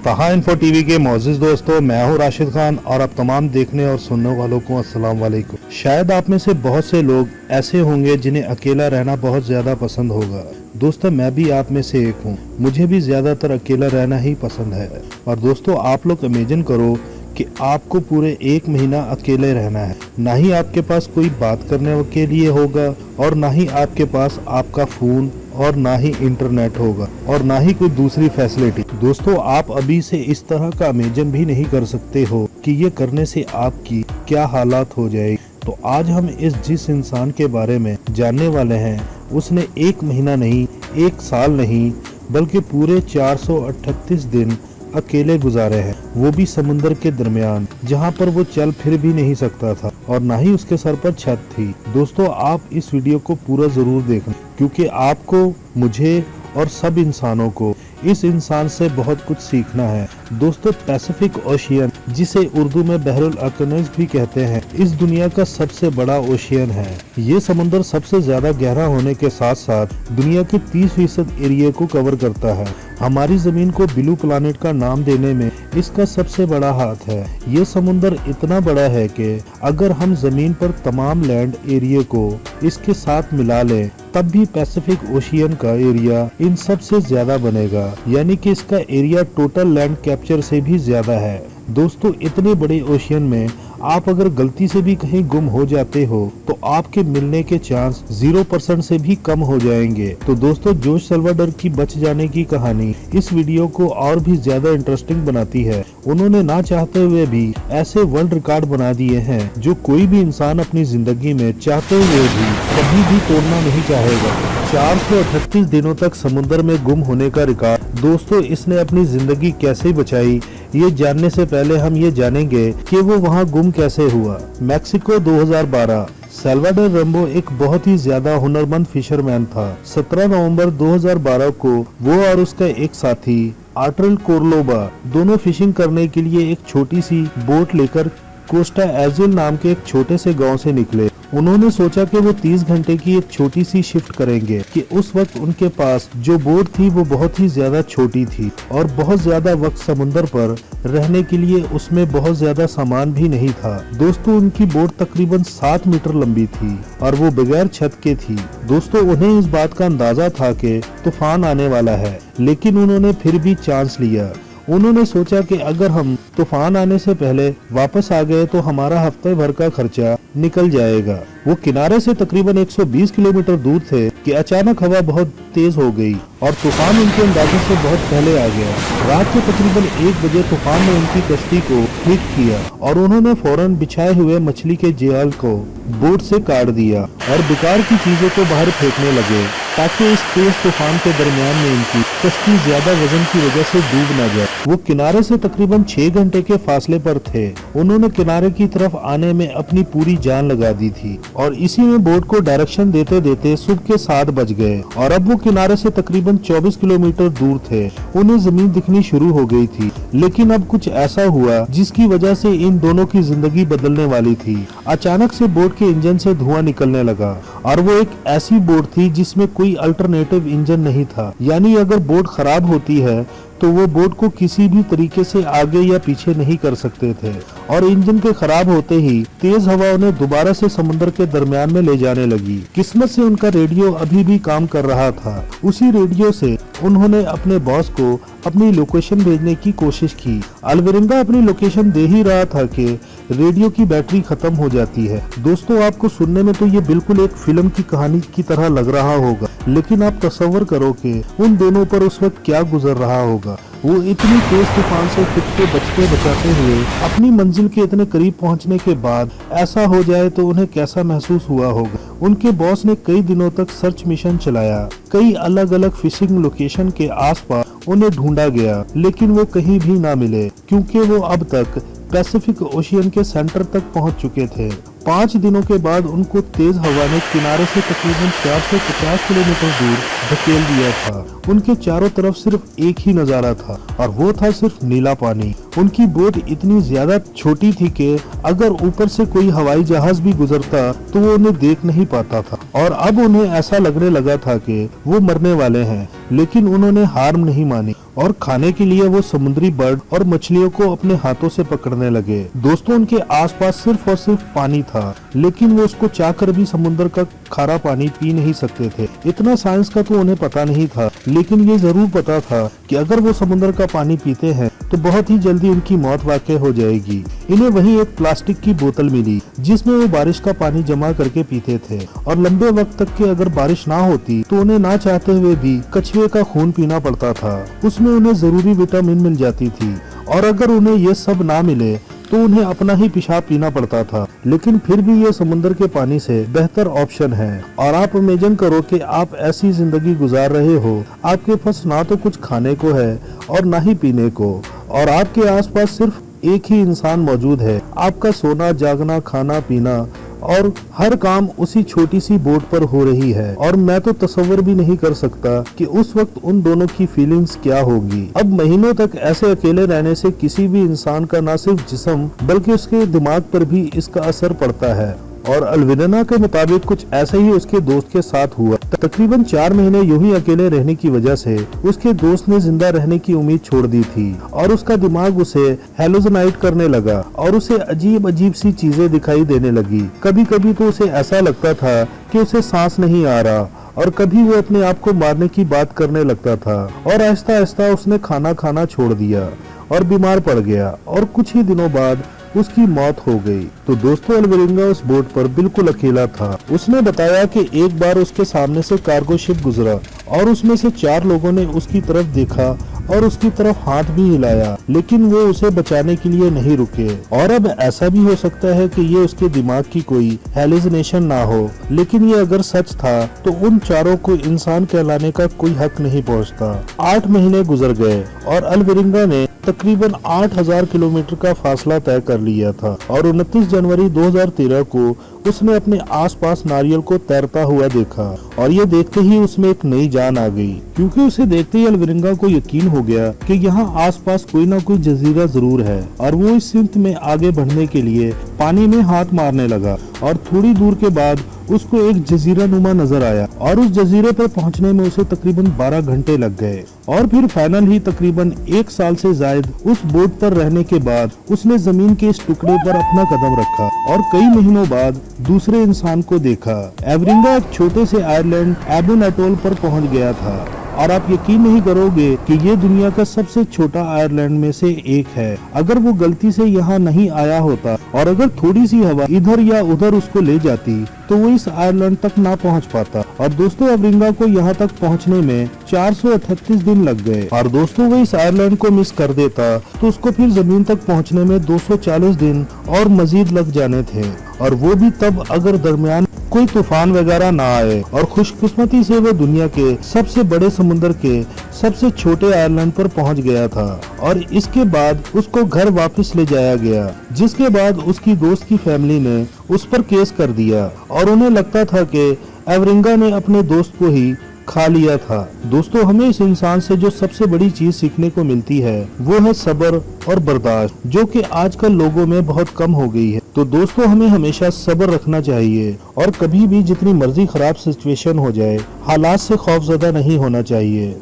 तहा info TV के मोअज़्ज़िज़ दोस्तों, मैं हूं राशिद खान और आप तमाम देखने और सुनने वालों को अस्सलाम वालेकुम। शायद आप में से बहुत से लोग ऐसे होंगे जिन्हें अकेला रहना बहुत ज़्यादा पसंद होगा। दोस्तों, मैं भी आप में से एक हूं। मुझे भी ज़्यादातर अकेला रहना ही पसंद है। और दोस्तों, आप लोग इमेजिन करो कि आपको पूरे 1 महीना अकेले रहना है। ना ही आपके पास कोई बात करने के लिए होगा और ना ही आपके पास आपका फ़ोन और ना ही इंटरनेट होगा और ना ही कोई दूसरी फैसिलिटी। दोस्तों, आप अभी से इस तरह का इमेजिन भी नहीं कर सकते हो कि ये करने से आपकी क्या हालात हो जाएगी। तो आज हम जिस इंसान के बारे में जानने वाले हैं, उसने 1 महीना नहीं, 1 साल नहीं, बल्कि पूरे 438 दिन अकेले गुजारे हैं, वो भी समुंदर के दरमियान, जहां पर वो चल फिर भी नहीं सकता था और ना ही उसके सर पर छत थी। दोस्तों, आप इस वीडियो को पूरा जरूर देखना, क्योंकि आपको, मुझे और सब इंसानों को इस इंसान से बहुत कुछ सीखना है। दोस्तों, पैसिफिक ओशियन, जिसे उर्दू में बहरुल अकनज भी कहते हैं, इस दुनिया का सबसे बड़ा ओशियन है। ये समुंदर सबसे ज्यादा गहरा होने के साथ साथ दुनिया के 30% एरिया को कवर करता है। हमारी जमीन को ब्लू प्लानेट का नाम देने में इसका सबसे बड़ा हाथ है। ये समुंदर इतना बड़ा है कि अगर हम जमीन पर तमाम लैंड एरिया को इसके साथ मिला लें, तब भी पैसिफिक ओशियन का एरिया इन सब से ज्यादा बनेगा, यानी कि इसका एरिया टोटल लैंड कैप्चर से भी ज्यादा है। दोस्तों, इतने बड़े ओशियन में आप अगर गलती से भी कहीं गुम हो जाते हो तो आपके मिलने के चांस 0% से भी कम हो जाएंगे। तो दोस्तों, जोश सल्वाडोर की बच जाने की कहानी इस वीडियो को और भी ज्यादा इंटरेस्टिंग बनाती है। उन्होंने ना चाहते हुए भी ऐसे वर्ल्ड रिकॉर्ड बना दिए हैं जो कोई भी इंसान अपनी जिंदगी में चाहते हुए भी कभी भी तोड़ना नहीं चाहेगा। 438 दिनों तक समुद्र में गुम होने का रिकॉर्ड। दोस्तों, इसने अपनी जिंदगी कैसे बचाई, ये जानने से पहले हम ये जानेंगे कि वो वहाँ गुम कैसे हुआ। मैक्सिको 2012। सल्वाडोर रम्बो एक बहुत ही ज्यादा हुनरमंद फिशरमैन था। 17 नवंबर 2012 को वो और उसका एक साथी आर्टुरो कोर्लोबा दोनों फिशिंग करने के लिए एक छोटी सी बोट लेकर कोस्टा एजुल नाम के एक छोटे से गांव से निकले। उन्होंने सोचा कि वो 30 घंटे की एक छोटी सी शिफ्ट करेंगे कि उस वक्त उनके पास जो बोट थी वो बहुत ही ज्यादा छोटी थी और बहुत ज्यादा वक्त समुद्र पर रहने के लिए उसमें बहुत ज्यादा सामान भी नहीं था। दोस्तों, उनकी बोट तकरीबन 7 मीटर लंबी थी और वो बगैर छत के थी। दोस्तों, उन्हें इस बात का अंदाजा था कि तूफान आने वाला है, लेकिन उन्होंने फिर भी चांस लिया। उन्होंने सोचा कि अगर हम तूफान आने से पहले वापस आ गए तो हमारा हफ्ते भर का खर्चा निकल जाएगा। वो किनारे से तकरीबन 120 किलोमीटर दूर थे कि अचानक हवा बहुत तेज हो गई और तूफान उनके अंदाजे से बहुत पहले आ गया। रात के तकरीबन 1 बजे तूफान ने उनकी कश्ती को हिट किया और उन्होंने फौरन बिछाए हुए मछली के जाल को बोट से काट दिया और बेकार की चीजों को बाहर फेंकने लगे ताकि इस तेज तूफान के दरमियान में इनकी कश्ती ज्यादा वजन की वजह से डूब न जाए। वो किनारे से तकरीबन 6 घंटे के फासले पर थे। उन्होंने किनारे की तरफ आने में अपनी पूरी जान लगा दी थी और इसी में बोट को डायरेक्शन देते देते सुबह के 7 बज गए और अब वो किनारे से तकरीबन 24 किलोमीटर दूर थे। उन्हें जमीन दिखनी शुरू हो गई थी, लेकिन अब कुछ ऐसा हुआ जिसकी वजह से इन दोनों की जिंदगी बदलने वाली थी। अचानक से बोट के इंजन से धुआं निकलने लगा और वो एक ऐसी बोट थी जिसमें कोई अल्टरनेटिव इंजन नहीं था, यानी अगर बोट खराब होती है तो वो बोट को किसी भी तरीके से आगे या पीछे नहीं कर सकते थे और इंजन के खराब होते ही तेज हवा उन्हें दोबारा से समुद्र के दरमियान में ले जाने लगी। किस्मत से उनका रेडियो अभी भी काम कर रहा था। उसी रेडियो से उन्होंने अपने बॉस को अपनी लोकेशन भेजने की कोशिश की। अलवरिंदा अपनी लोकेशन दे ही रहा था कि रेडियो की बैटरी खत्म हो जाती है। दोस्तों, आपको सुनने में तो ये बिल्कुल एक फिल्म की कहानी की तरह लग रहा होगा, लेकिन आप तसव्वुर करो कि उन दोनों पर उस वक्त क्या गुजर रहा होगा। वो इतनी तेज तूफान से खुद को बचते बचाते हुए अपनी मंजिल के इतने करीब पहुंचने के बाद ऐसा हो जाए तो उन्हें कैसा महसूस हुआ होगा। उनके बॉस ने कई दिनों तक सर्च मिशन चलाया। कई अलग अलग फिशिंग लोकेशन के आसपास उन्हें ढूंढा गया, लेकिन वो कहीं भी ना मिले, क्योंकि वो अब तक पैसिफिक ओशियन के सेंटर तक पहुंच चुके थे। 5 दिनों के बाद उनको तेज हवा ने किनारे से तकरीबन 450 किलोमीटर दूर धकेल दिया था। उनके चारों तरफ सिर्फ एक ही नजारा था और वो था सिर्फ नीला पानी। उनकी बोट इतनी ज्यादा छोटी थी कि अगर ऊपर से कोई हवाई जहाज भी गुजरता तो वो उन्हें देख नहीं पाता था और अब उन्हें ऐसा लगने लगा था कि वो मरने वाले हैं। लेकिन उन्होंने हार नहीं मानी और खाने के लिए वो समुद्री बर्ड और मछलियों को अपने हाथों से पकड़ने लगे। दोस्तों, उनके आसपास सिर्फ और सिर्फ पानी था, लेकिन वो उसको चाहकर भी समुद्र का खारा पानी पी नहीं सकते थे। इतना साइंस का तो उन्हें पता नहीं था, लेकिन ये जरूर पता था कि अगर वो समुद्र का पानी पीते हैं तो बहुत ही जल्दी उनकी मौत वाक़ई हो जाएगी। इन्हें वहीं एक प्लास्टिक की बोतल मिली जिसमें वो बारिश का पानी जमा करके पीते थे और लंबे वक्त तक के अगर बारिश ना होती तो उन्हें ना चाहते हुए भी कछुए का खून पीना पड़ता था। उसमें उन्हें जरूरी विटामिन मिल जाती थी और अगर उन्हें ये सब ना मिले तो उन्हें अपना ही पेशाब पीना पड़ता था। लेकिन फिर भी ये समुद्र के पानी से बेहतर ऑप्शन है। और आप इमेजिन करो कि आप ऐसी जिंदगी गुजार रहे हो, आपके पास ना तो कुछ खाने को है और ना ही पीने को, और आपके आसपास सिर्फ एक ही इंसान मौजूद है। आपका सोना, जागना, खाना पीना और हर काम उसी छोटी सी बोट पर हो रही है। और मैं तो तस्वर भी नहीं कर सकता कि उस वक्त उन दोनों की फीलिंग्स क्या होगी। अब महीनों तक ऐसे अकेले रहने से किसी भी इंसान का न सिर्फ जिस्म बल्कि उसके दिमाग पर भी इसका असर पड़ता है। और अलविदा के मुताबिक कुछ ऐसा ही उसके दोस्त के साथ हुआ। तकरीबन 4 महीने यूं ही अकेले रहने की वजह से उसके दोस्त ने जिंदा रहने की उम्मीद छोड़ दी थी और उसका दिमाग उसे हेलुसिनेट करने लगा और उसे अजीब अजीब सी चीजें दिखाई देने लगी। कभी कभी तो उसे ऐसा लगता था कि उसे सांस नहीं आ रहा और कभी वो अपने आप को मारने की बात करने लगता था। और आहिस्ता आहिस्ता उसने खाना खाना छोड़ दिया और बीमार पड़ गया और कुछ ही दिनों बाद उसकी मौत हो गई। तो दोस्तों, अलविदा उस बोट पर बिल्कुल अकेला था। उसने बताया कि एक बार उसके सामने से कार्गो शिप गुजरा और उसमें से 4 लोगों ने उसकी तरफ देखा और उसकी तरफ हाथ भी हिलाया, लेकिन वो उसे बचाने के लिए नहीं रुके। और अब ऐसा भी हो सकता है कि ये उसके दिमाग की कोई हेलुसिनेशन ना हो, लेकिन ये अगर सच था तो उन चारों को इंसान कहलाने का कोई हक नहीं पहुंचता। 8 महीने गुजर गए और अलविदा ने तकरीबन 8000 किलोमीटर का फासला तय कर लिया था और 29 जनवरी 2013 को उसने अपने आसपास नारियल को तैरता हुआ देखा और ये देखते ही उसमें एक नई जान आ गई, क्योंकि उसे देखते ही अलविदा को यकीन हो गया कि यहाँ आसपास कोई ना कोई जजीरा जरूर है। और वो इस सिमत में आगे बढ़ने के लिए पानी में हाथ मारने लगा और थोड़ी दूर के बाद उसको एक जजीरा नुमा नजर आया और उस जजीरे पर पहुंचने में उसे तकरीबन 12 घंटे लग गए। और फिर फाइनल ही तकरीबन 1 साल से जायद उस बोट पर रहने के बाद उसने जमीन के इस टुकड़े पर अपना कदम रखा और कई महीनों बाद दूसरे इंसान को देखा। एवरिंगा एक छोटे से आयरलैंड एबन एटोल पर पहुंच गया था और आप यकीन नहीं करोगे कि ये दुनिया का सबसे छोटा आयरलैंड में से एक है। अगर वो गलती से यहाँ नहीं आया होता और अगर थोड़ी सी हवा इधर या उधर उसको ले जाती तो वो इस आयरलैंड तक ना पहुँच पाता। और दोस्तों, एवरिंगा को यहाँ तक पहुँचने में 438 दिन लग गए। और दोस्तों, वो इस आयरलैंड को मिस कर देता तो उसको फिर जमीन तक पहुँचने में 240 दिन और मजीद लग जाने थे, और वो भी तब अगर दरमियान कोई तूफान वगैरह ना आए। और खुशकिस्मती से वो दुनिया के सबसे बड़े समुद्र के सबसे छोटे आइलैंड पर पहुंच गया था और इसके बाद उसको घर वापस ले जाया गया, जिसके बाद उसकी दोस्त की फैमिली ने उस पर केस कर दिया और उन्हें लगता था कि एवरिंगा ने अपने दोस्त को ही खा लिया था। दोस्तों, हमें इस इंसान से जो सबसे बड़ी चीज सीखने को मिलती है वो है सब्र और बर्दाश्त, जो कि आजकल लोगों में बहुत कम हो गई है। तो दोस्तों, हमें हमेशा सब्र रखना चाहिए और कभी भी जितनी मर्जी खराब सिचुएशन हो जाए हालात से खौफजदा नहीं होना चाहिए।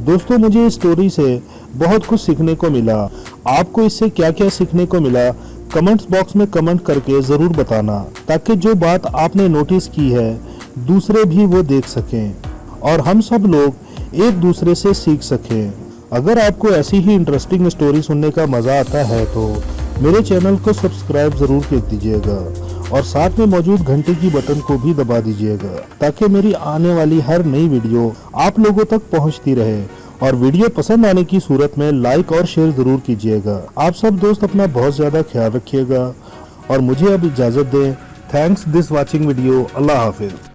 दोस्तों, मुझे इस स्टोरी से बहुत कुछ सीखने को मिला। आपको इससे क्या क्या सीखने को मिला कमेंट्स बॉक्स में कमेंट करके जरूर बताना, ताकि जो बात आपने नोटिस की है दूसरे भी वो देख सकें और हम सब लोग एक दूसरे से सीख सकें। अगर आपको ऐसी ही इंटरेस्टिंग स्टोरी सुनने का मज़ा आता है तो मेरे चैनल को सब्सक्राइब ज़रूर कर दीजिएगा और साथ में मौजूद घंटे की बटन को भी दबा दीजिएगा, ताकि मेरी आने वाली हर नई वीडियो आप लोगों तक पहुंचती रहे। और वीडियो पसंद आने की सूरत में लाइक और शेयर ज़रूर कीजिएगा। आप सब दोस्त अपना बहुत ज़्यादा ख्याल रखिएगा और मुझे अब इजाज़त दें। Thanks this watching video. अल्लाह हाफिज़।